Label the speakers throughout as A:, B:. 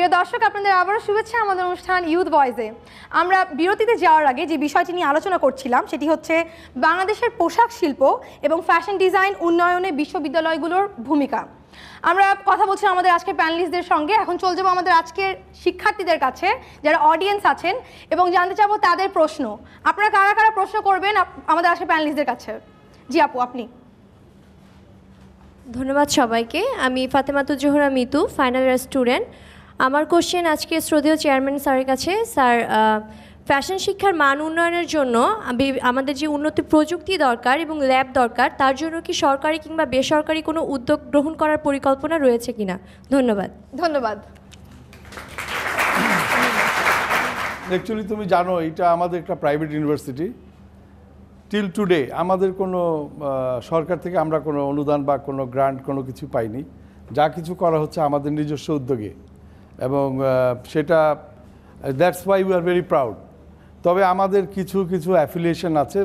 A: প্রিয় দর্শক, আপনাদের আবারও শুভেচ্ছা আমাদের অনুষ্ঠান ইউথ ভয়েসে। আমরা বিরতিতে যাওয়ার আগে যে বিষয়টি নিয়ে আলোচনা করছিলাম সেটি হচ্ছে বাংলাদেশের পোশাক শিল্প এবং ফ্যাশন ডিজাইন উন্নয়নে বিশ্ববিদ্যালয়গুলোর ভূমিকা। আমরা কথা বলছি আমাদের আজকের প্যানেলিস্টদের সঙ্গে। এখন চলে যাবো আমাদের আজকের শিক্ষার্থীদের কাছে যারা অডিয়েন্স আছেন এবং জানতে চাবো তাদের প্রশ্ন। আপনারা কারা কারা প্রশ্ন করবেন আমাদের আজকের প্যানেলিস্টদের কাছে? জি আপু, আপনি।
B: ধন্যবাদ সবাইকে। আমি Fatematuz Zohra Mitu, final year student. আমার কোশ্চেন আজকে শ্রদ্ধেয় চেয়ারম্যান স্যারের কাছে। স্যার, ফ্যাশন শিক্ষার মান উন্নয়নের জন্য আমাদের যে উন্নত প্রযুক্তি দরকার এবং ল্যাব দরকার, তার জন্য কি সরকারি কিংবা বেসরকারি কোনো উদ্যোগ গ্রহণ করার পরিকল্পনা রয়েছে কিনা? ধন্যবাদ।
A: ধন্যবাদ।
C: অ্যাকচুয়ালি তুমি জানো এটা আমাদের একটা প্রাইভেট ইউনিভার্সিটি। টিল টুডে আমাদের কোনো সরকার থেকে আমরা কোনো অনুদান বা কোনো গ্রান্ট কোনো কিছু পাইনি। যা কিছু করা হচ্ছে আমাদের নিজস্ব উদ্যোগে, এবং সেটা that's why we are very proud. তবে আমাদের কিছু কিছু অ্যাফিলিয়েশন আছে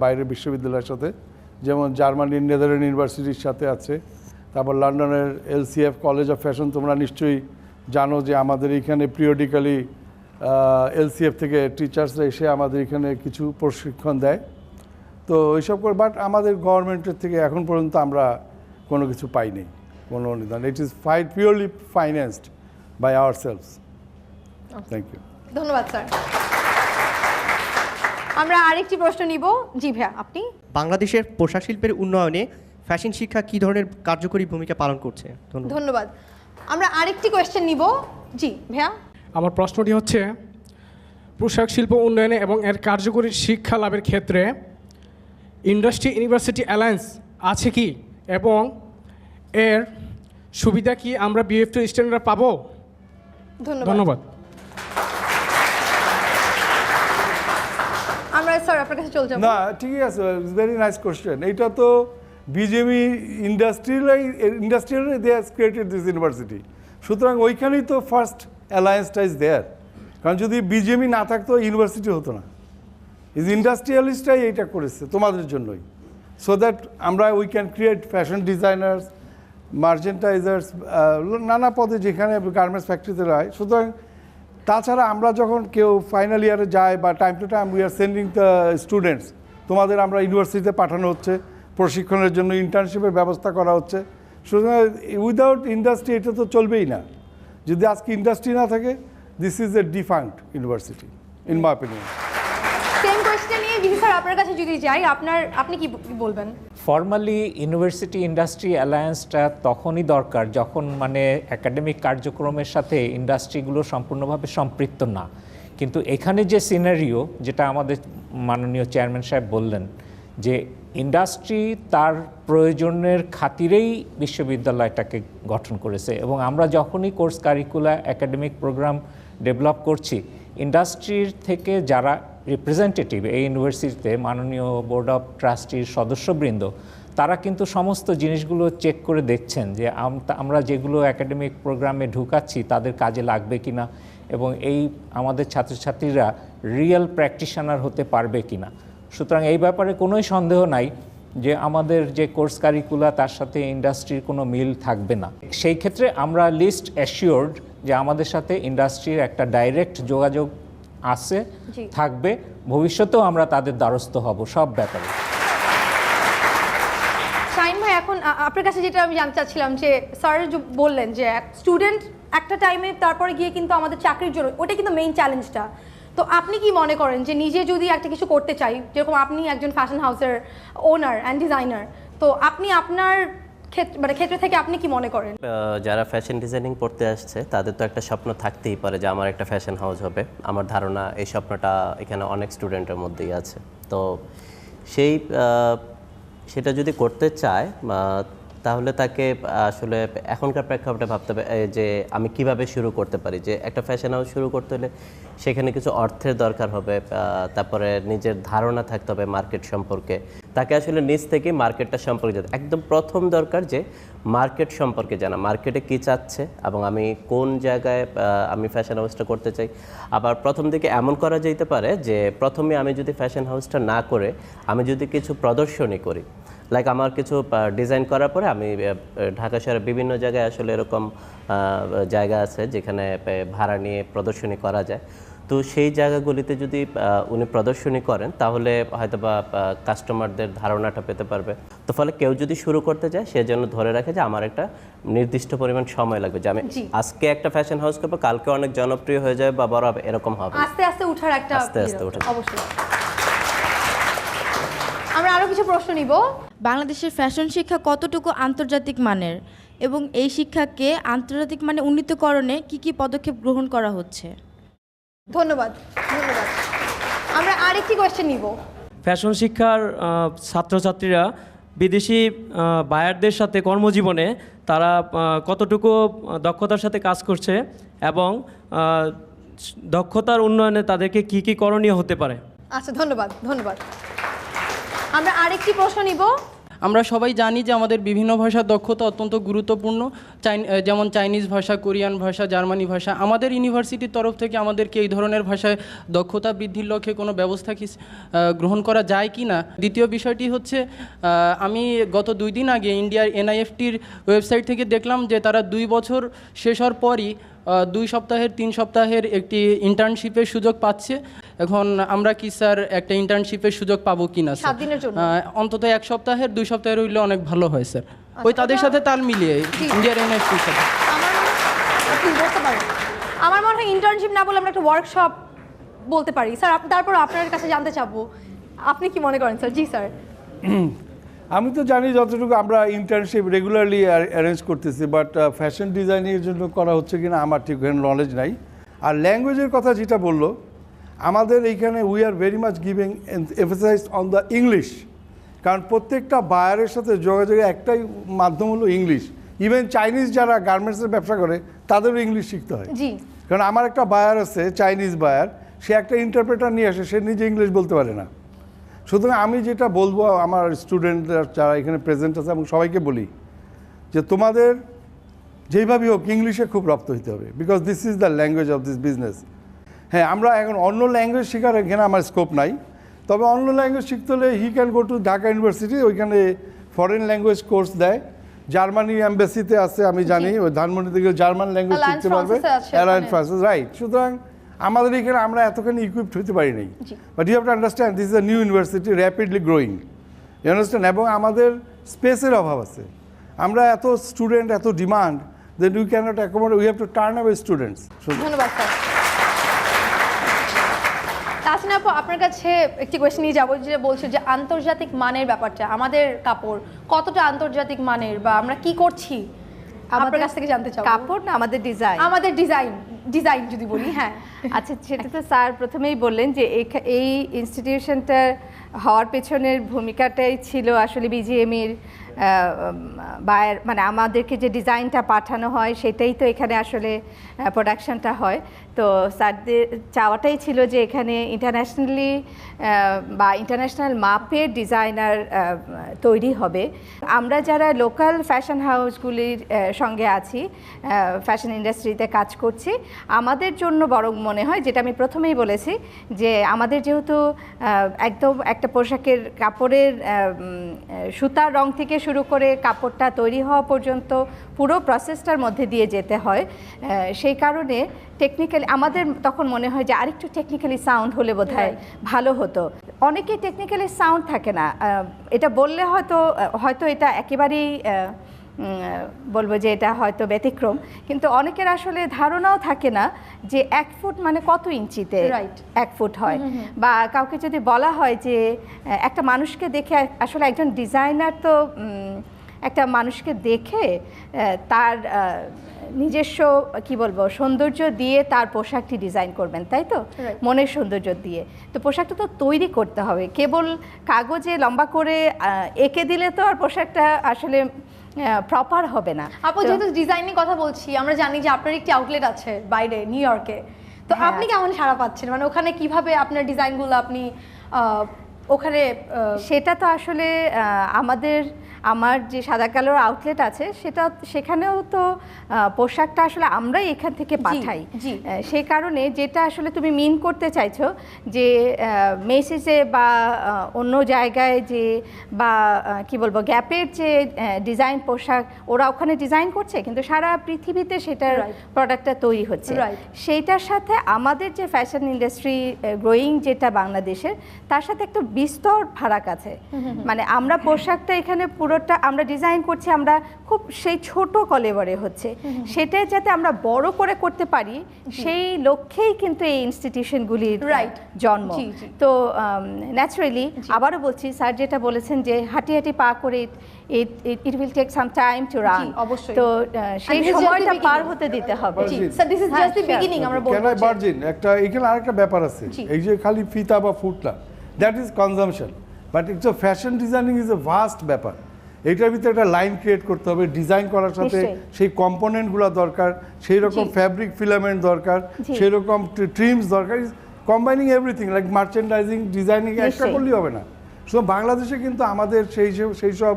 C: বাইরের বিশ্ববিদ্যালয়ের সাথে, যেমন জার্মানির নেদারল্যান্ড ইউনিভার্সিটির সাথে আছে, তারপর লন্ডনের LCF কলেজ অফ ফ্যাশন। তোমরা নিশ্চয়ই জানো যে আমাদের এখানে পিরিয়ডিক্যালি LCF থেকে টিচার্সরা এসে আমাদের এখানে কিছু প্রশিক্ষণ দেয়। তো এইসব করে, বাট আমাদের গভর্নমেন্টের থেকে এখন পর্যন্ত আমরা কোনো কিছু পাইনি, কোনো অনুদান। It is purely financed by আওয়ার সেলভস। Thank you.
A: ধন্যবাদ স্যার। আমরা আরেকটি প্রশ্ন নিব। জি ভাইয়া, আপনি।
D: বাংলাদেশের পোশাক শিল্পের উন্নয়নে ফ্যাশন শিক্ষা কী ধরনের কার্যকরী ভূমিকা পালন করছে?
A: ধন্যবাদ। আমরা আরেকটি কোয়েশ্চেন নিব। জি ভাইয়া।
E: আমার প্রশ্নটি হচ্ছে, পোশাক শিল্প উন্নয়নে এবং এর কার্যকরী শিক্ষা লাভের ক্ষেত্রে ইন্ডাস্ট্রি ইউনিভার্সিটি অ্যালায়েন্স আছে কি, এবং এর সুবিধা কি আমরা BF2 স্টুডেন্টরা পাবো? ধন্যবাদ।
A: আমরা স্যার আপনার কাছে চলে যাব।
C: না, ঠিকই আছে, ভেরি নাইস কোশ্চেন। এইটা তো BJP industrial they has created this university. সুতরাং ওইখানেই তো ফার্স্ট অ্যালায়েন্সটা ইজ দেয়ার। কারণ যদি বিজেপি না থাকতো ইউনিভার্সিটি হতো না। ইজ ইন্ডাস্ট্রিয়ালিস্টরাই এইটা করেছে তোমাদের জন্যই, সো দ্যাট আমরা we can create fashion designers, merchandisers, নানা পদে যেখানে গার্মেন্টস ফ্যাক্টরিতে হয়। সুতরাং তাছাড়া আমরা যখন কেউ ফাইনাল ইয়ারে যায় বা time to time we are sending the students, তোমাদের আমরা ইউনিভার্সিটিতে পাঠানো হচ্ছে প্রশিক্ষণের জন্য, ইন্টার্নশিপের ব্যবস্থা করা হচ্ছে। সুতরাং উইদাউট ইন্ডাস্ট্রি এটা তো চলবেই না। যদি আজকে ইন্ডাস্ট্রি না থাকে, this is a ডিফাঙ্কড university in my opinion.
A: Same question নিয়ে বিহি স্যার আপনার কাছে যদি যাই, আপনি কি বলবেন?
F: ফর্মালি ইউনিভার্সিটি ইন্ডাস্ট্রি অ্যালায়েন্সটা তখনই দরকার যখন একাডেমিক কার্যক্রমের সাথে ইন্ডাস্ট্রিগুলো সম্পূর্ণভাবে সম্পৃক্ত না। কিন্তু এখানে যে সিনারিও, যেটা আমাদের মাননীয় চেয়ারম্যান সাহেব বললেন, যে ইন্ডাস্ট্রি তার প্রয়োজনের খাতিরেই বিশ্ববিদ্যালয়টাকে গঠন করেছে, এবং আমরা যখনই course curricula academic program develop করছি, ইন্ডাস্ট্রির থেকে যারা রিপ্রেজেন্টেটিভ এই ইউনিভার্সিটিতে, মাননীয় বোর্ড অফ ট্রাস্টির সদস্যবৃন্দ, তারা কিন্তু সমস্ত জিনিসগুলো চেক করে দেখছেন যে আমরা যেগুলো একাডেমিক প্রোগ্রামে ঢুকাচ্ছি তাদের কাজে লাগবে কিনা, এবং এই আমাদের ছাত্রছাত্রীরা রিয়েল প্র্যাকটিশনার হতে পারবে কিনা। সুতরাং এই ব্যাপারে কোনোই সন্দেহ নাই যে আমাদের যে কোর্স কারিকুলা তার সাথে ইন্ডাস্ট্রির কোনো মিল থাকবে না। সেই ক্ষেত্রে আমরা লিস্ট অ্যাসিওর্ড যে আমাদের সাথে ইন্ডাস্ট্রির একটা ডাইরেক্ট যোগাযোগ আছে, থাকবে, ভবিষ্যতেও আমরা তাদের দ্বারস্থ হব সব ব্যাপারে।
A: শাহিন ভাই, এখন আপনার কাছে যেটা আমি জানতে চাচ্ছিলাম যে স্যার বললেন যে স্টুডেন্ট একটা টাইমে তারপরে গিয়ে কিন্তু আমাদের চাকরির জন্য ওটা কিন্তু মেইন চ্যালেঞ্জটা। তো আপনি কি মনে করেন যে নিজে যদি একটা কিছু করতে চাই, যেরকম আপনি একজন ফ্যাশন হাউসের ওনার অ্যান্ড ডিজাইনার, তো আপনি আপনার ক্ষেত্র থেকে আপনি কি মনে করেন?
G: যারা ফ্যাশন ডিজাইনিং পড়তে আসছে তাদের তো একটা স্বপ্ন থাকতেই পারে যে আমার একটা ফ্যাশন হাউস হবে। আমার ধারণা এই স্বপ্নটা এখানে অনেক স্টুডেন্টের মধ্যেই আছে। তো সেটা যদি করতে চায় তাহলে তাকে আসলে এখনকার প্রেক্ষাপটে ভাবতে হবে যে আমি কিভাবে শুরু করতে পারি। যে একটা ফ্যাশন হাউস শুরু করতে হলে সেখানে কিছু অর্থের দরকার হবে, তারপরে নিজের ধারণা থাকতে হবে মার্কেট সম্পর্কে। তাকে আসলে নিজ থেকে মার্কেটটা সম্পর্কে জানতে একদম প্রথম দরকার যে মার্কেট সম্পর্কে জানা, মার্কেটে কী চাচ্ছে এবং আমি কোন জায়গায় আমি ফ্যাশন হাউসটা করতে চাই। আবার প্রথম দিকে এমন করা যেতে পারে যে প্রথমে আমি যদি ফ্যাশন হাউসটা না করে আমি যদি কিছু প্রদর্শনী করি, লাইক আমার কিছু ডিজাইন করার পরে আমি ঢাকা শহরে বিভিন্ন জায়গায় আসলে এরকম জায়গা আছে যেখানে ভাড়া নিয়ে প্রদর্শনী করা যায়। তো সেই জায়গাগুলিতে যদি উনি প্রদর্শনী করেন তাহলে হয়তোবা কাস্টমারদের ধারণাটা পেতে পারবে। তো ফলে কেউ যদি শুরু করতে চায় সে যেন ধরে রাখে যে আমার একটা নির্দিষ্ট পরিমাণ সময় লাগবে, যে আমি আজকে একটা ফ্যাশন হাউস করবো, কালকে অনেক জনপ্রিয় হয়ে যাবে বা বড় হবে, এরকম হবে
A: আস্তে আস্তে উঠার একটা
G: আস্তে আস্তে ওঠা।
A: অবশ্যই। আমরা আরো কিছু প্রশ্ন নিব।
H: বাংলাদেশের ফ্যাশন শিক্ষা কতটুকু আন্তর্জাতিক মানের এবং এই শিক্ষাকে আন্তর্জাতিক মানে উন্নীতকরণে কি কি পদক্ষেপ গ্রহণ করা হচ্ছে?
A: ধন্যবাদ, ধন্যবাদ। আমরা আরেকটি কোয়েশ্চেন নিব।
I: ফ্যাশন শিক্ষার ছাত্রছাত্রীরা বিদেশি বায়ারদের সাথে কর্মজীবনে তারা কতটুকু দক্ষতার সাথে কাজ করছে এবং দক্ষতার উন্নয়নে তাদেরকে কি কি করণীয় হতে পারে?
A: আচ্ছা, ধন্যবাদ, ধন্যবাদ। আমরা আরেকটি প্রশ্ন নিব।
J: আমরা সবাই জানি যে আমাদের বিভিন্ন ভাষার দক্ষতা অত্যন্ত গুরুত্বপূর্ণ, যেমন চাইনিজ ভাষা, কোরিয়ান ভাষা, জার্মানি ভাষা। আমাদের ইউনিভার্সিটির তরফ থেকে আমাদেরকে এই ধরনের ভাষায় দক্ষতা বৃদ্ধির লক্ষ্যে কোনো ব্যবস্থা কি গ্রহণ করা যায় কি না? দ্বিতীয় বিষয়টি হচ্ছে, আমি গত 2 দিন আগে ইন্ডিয়ার NIFTর ওয়েবসাইট থেকে দেখলাম যে তারা 2 বছর শেষ হওয়ার পরই 2 সপ্তাহের 3 সপ্তাহের একটি ইন্টার্নশিপের সুযোগ পাচ্ছে। এখন আমরা কি স্যার একটা ইন্টার্নশিপের সুযোগ পাবো কিনা?
A: 7 দিনের জন্য
J: অন্তত 1 সপ্তাহের 2 সপ্তাহের হইলে অনেক ভালো হয় স্যার, ওই তাদের সাথে তাল মিলিয়ে ইন্ডিয়ার NIFTর সাথে।
A: আপনি বলতে পারেন। আমার মনে হয় ইন্টার্নশিপ না বলে আমরা একটা ওয়ার্কশপ বলতে পারি স্যার। তারপর আপনার কাছে জানতে চাবো আপনি কি মনে করেন স্যার? জি স্যার।
C: আমি তো জানি যতটুকু আমরা ইন্টার্নশিপ রেগুলারলি অ্যারেঞ্জ করতেছি, বাট ফ্যাশন ডিজাইনের জন্য করা হচ্ছে কিনা আমার ঠিক নলেজ নাই। আর ল্যাঙ্গুয়েজের কথা যেটা বললো, আমাদের এইখানে we are very much giving emphasize on the English, কারণ প্রত্যেকটা বায়ারের সাথে যোগাযোগের একটাই মাধ্যম হলো ইংলিশ। ইভেন চাইনিজ যারা গার্মেন্টসের ব্যবসা করে তাদেরও ইংলিশ শিখতে হয়।
A: জি।
C: কারণ আমার একটা বায়ার আছে, চাইনিজ বায়ার, সে একটা ইন্টারপ্রেটার নিয়ে আসে, সে নিজে ইংলিশ বলতে পারে না। সুতরাং আমি যেটা বলবো আমার স্টুডেন্টরা যারা এখানে প্রেজেন্ট আছে এবং সবাইকে বলি যে তোমাদের যেইভাবেই হোক ইংলিশে খুব রপ্ত হতে হবে, because this is the language of this business. হ্যাঁ, আমরা এখন অন্য ল্যাঙ্গুয়েজ শেখার এখানে আমার স্কোপ নাই, তবে অন্য ল্যাঙ্গুয়েজ শিখতে হলে he can go to Dhaka university, ওইখানে ফরেন ল্যাঙ্গুয়েজ কোর্স দেয়। জার্মানি এম্বাসিতে আছে আমি জানি, ওই ধানমন্ডি থেকে জার্মান ল্যাঙ্গুয়েজ শিখতে পারবে, অ্যালায়েন্স ফ্রান্সেস, রাইট। সুতরাং আমাদের এখানে আমরা এতখানি ইকুইপড হতে পারি নাই, but you have to understand this is a new university, rapidly growing, you understand. এবং আমাদের স্পেসের অভাব আছে, আমরা এত স্টুডেন্ট, এত demand, then we cannot accommodate, we have to turn away students.
A: ধন্যবাদ স্যার। তাসনিয়া আপু, আপনার কাছে একটি কোয়েশ্চেন নিয়ে যাবো, যেটা বলছে যে আন্তর্জাতিক মানের ব্যাপারটা, আমাদের কাপড় কতটা আন্তর্জাতিক মানের বা আমরা কি করছি আপনার কাছ থেকে জানতে চাই।
K: কাপড় না আমাদের ডিজাইন?
A: আমাদের ডিজাইন যদি বলি। হ্যাঁ,
K: আচ্ছা, সেটা তো স্যার প্রথমেই বললেন যে এই ইনস্টিটিউশনটার হওয়ার পেছনের ভূমিকাটাই ছিল আসলে বিজিএমইর বায়ার, মানে আমাদেরকে যে ডিজাইনটা পাঠানো হয় সেটাই তো এখানে আসলে প্রোডাকশনটা হয়। তো স্যারদের চাওয়াটাই ছিল যে এখানে ইন্টারন্যাশনালি বা ইন্টারন্যাশনাল মাপের ডিজাইনার তৈরি হবে। আমরা যারা লোকাল ফ্যাশন হাউসগুলির সঙ্গে আছি, ফ্যাশন ইন্ডাস্ট্রিতে কাজ করছি, আমাদের জন্য বরং মনে হয়, যেটা আমি প্রথমেই বলেছি, যে আমাদের যেহেতু একদম একটা পোশাকের কাপড়ের সুতার রং থেকে শুরু করে কাপড়টা তৈরি হওয়া পর্যন্ত পুরো প্রসেসটার মধ্যে দিয়ে যেতে হয়, সেই কারণে টেকনিক্যালি আমাদের তখন মনে হয় যে আরেকটু টেকনিক্যালি সাউন্ড হলে বোধহয় ভালো হতো। অনেকেই টেকনিক্যালি সাউন্ড থাকে না, এটা বললে হয়তো এটা একেবারেই বলবো যে এটা হয়তো ব্যতিক্রম, কিন্তু অনেকের আসলে ধারণাও থাকে না যে 1 ফুট মানে কত ইঞ্চিতে 1 ফুট হয়। বা কাউকে যদি বলা হয় যে একটা মানুষকে দেখে, আসলে একজন ডিজাইনার তো একটা মানুষকে দেখে তার নিজস্ব কি বলবো সৌন্দর্য দিয়ে তার পোশাকটি ডিজাইন করবেন, তাই তো? মনের সৌন্দর্য দিয়ে তো পোশাকটা তো তৈরি করতে হবে, কেবল কাগজে লম্বা করে এঁকে দিলে তো আর পোশাকটা আসলে প্রপার হবে না।
A: আপু, যেহেতু ডিজাইনিং কথা বলছি, আমরা জানি যে আপনার একটি আউটলেট আছে বাইরে, নিউ ইয়র্কে, তো আপনি কেমন সাড়া পাচ্ছেন? মানে ওখানে কিভাবে আপনার ডিজাইনগুলো আপনি ওখানে?
K: সেটা তো আসলে আমার যে সাদা কালোর আউটলেট আছে সেখানেও তো পোশাকটা আসলে আমরাই এখান থেকে পাঠাই। সেই কারণে যেটা আসলে তুমি মিন করতে চাইছো যে মেসেজে বা অন্য জায়গায় যে বা কি বলবো গ্যাপের যে ডিজাইন পোশাক ওরা ওখানে ডিজাইন করছে কিন্তু সারা পৃথিবীতে সেটার প্রোডাক্টটা তৈরি হচ্ছে, সেইটার সাথে আমাদের যে ফ্যাশন ইন্ডাস্ট্রি গ্রোয়িং যেটা বাংলাদেশের তার সাথে একটা বিস্তর ফারাক আছে। মানে আমরা পোশাকটা এখানে পুরোটা আমরা ডিজাইন করছি, আমরা খুব সেই ছোট কলেবরে হচ্ছে, সেটা যাতে আমরা বড় করে করতে পারি সেই লক্ষ্যেই কিন্তু এই ইনস্টিটিউশনগুলির জন্ম। তো ন্যাচারালি আবারও বলছি স্যার যেটা বলেছেন যে হাঁটি হাঁটি পা করে it will take some time to run,
A: অবশ্যই।
K: তো সেই সময়টা পার হতে দিতে হবে।
A: Sir this is just the beginning আমরা বলবো।
C: কেন বার্জিন একটা এখানে আরেকটা ব্যাপার আছে, এই যে খালি ফিতা বা ফুটটা that is consumption, but it's a fashion designing is a vast ব্যাপার। এইটার ভিতরে একটা লাইন ক্রিয়েট করতে হবে, ডিজাইন করার সাথে সেই কম্পোনেন্টগুলো দরকার, সেই রকম ফ্যাব্রিক ফিলামেন্ট দরকার, সেই রকম ট্রিমস দরকার, combining everything like merchandising designing একটা করলেই হবে না। সো বাংলাদেশে কিন্তু আমাদের সেই সব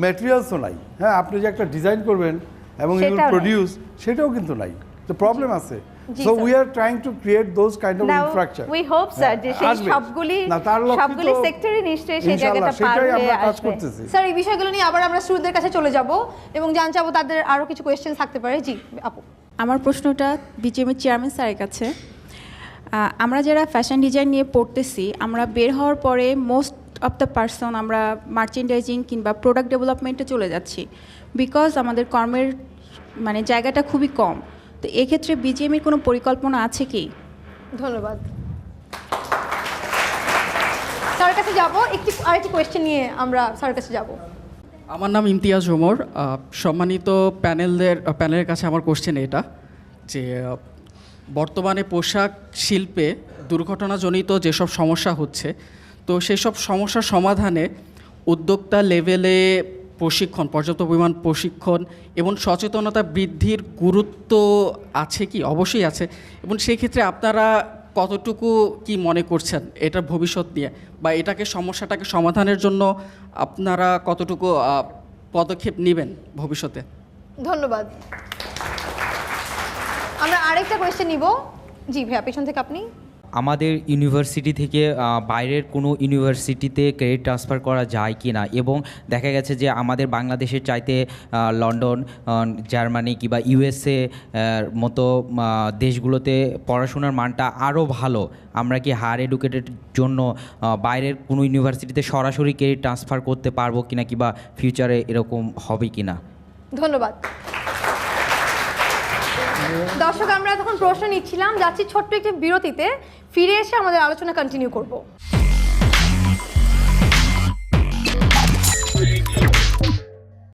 C: ম্যাটেরিয়ালসও নাই। হ্যাঁ, আপনি যে একটা ডিজাইন করবেন এবং ইউ প্রডিউস সেটাও কিন্তু নাই, তো প্রবলেম আছে। So we are trying to create those kind of infrastructure.
K: We hope sir যে সেই সবগুলি সেক্টরে নিশ্চয়ই সেই জায়গাটা পার হয়ে আসবে।
A: স্যার এই বিষয়গুলো নিয়ে আবার আমরা স্টুডেন্টদের কাছে চলে যাব এবং জানতে চাবো তাদের আরো কিছু কোয়েশ্চেন থাকতে পারে। জি আপু।
L: আমার প্রশ্নটা বিজিএমের চেয়ারম্যান স্যারের কাছে। আমরা যারা ফ্যাশন ডিজাইন নিয়ে পড়তেছি, আমরা বের হওয়ার পরে মোস্ট অফ দ্য পারসন আমরা মার্চেন্ডাইজিং কিংবা প্রোডাক্ট ডেভেলপমেন্টে চলে যাচ্ছি, বিকজ আমাদের কর্মের মানে জায়গাটা খুবই কম। তো এক্ষেত্রে বিজিএমের কোনো পরিকল্পনা আছে কি?
A: ধন্যবাদ। স্যারের কাছে যাব, আরেকটি কোয়েশ্চেন নিয়ে আমরা স্যারের কাছে যাব।
J: আমার নাম ইমতিয়াজ ওমর। সম্মানিত প্যানেলের কাছে আমার কোশ্চেন এটা যে বর্তমানে পোশাক শিল্পে দুর্ঘটনাজনিত যেসব সমস্যা হচ্ছে, তো সেসব সমস্যার সমাধানে উদ্যোক্তা লেভেলে প্রশিক্ষণ, পর্যাপ্ত পরিমাণ প্রশিক্ষণ এবং সচেতনতা বৃদ্ধির গুরুত্ব আছে কি? অবশ্যই আছে। এবং সেই ক্ষেত্রে আপনারা কতটুকু কি মনে করছেন এটার ভবিষ্যৎ নিয়ে, বা সমস্যাটাকে সমাধানের জন্য আপনারা কতটুকু পদক্ষেপ নেবেন ভবিষ্যতে?
A: ধন্যবাদ। আমরা আরেকটা কোয়েশ্চেন নিব। জি ভাইয়া, পেছন থেকে আপনি।
M: আমাদের ইউনিভার্সিটি থেকে বাইরের কোনো ইউনিভার্সিটিতে ক্রেডিট ট্রান্সফার করা যায় কি না, এবং দেখা গেছে যে আমাদের বাংলাদেশের চাইতে লন্ডন, জার্মানি কিংবা ইউএসএ মতো দেশগুলোতে পড়াশোনার মানটা আরও ভালো। আমরা কি হায়ার এডুকেটেড জন্য বাইরের কোনো ইউনিভার্সিটিতে সরাসরি ক্রেডিট ট্রান্সফার করতে পারবো কিনা, কিংবা ফিউচারে এরকম হবে কিনা?
A: ধন্যবাদ। দর্শক, আমরা তখন প্রশ্ন নিচ্ছিলাম, যাচ্ছি ছোট্ট একটি বিরতিতে, ফিরে এসে আমাদের আলোচনা কন্টিনিউ করব।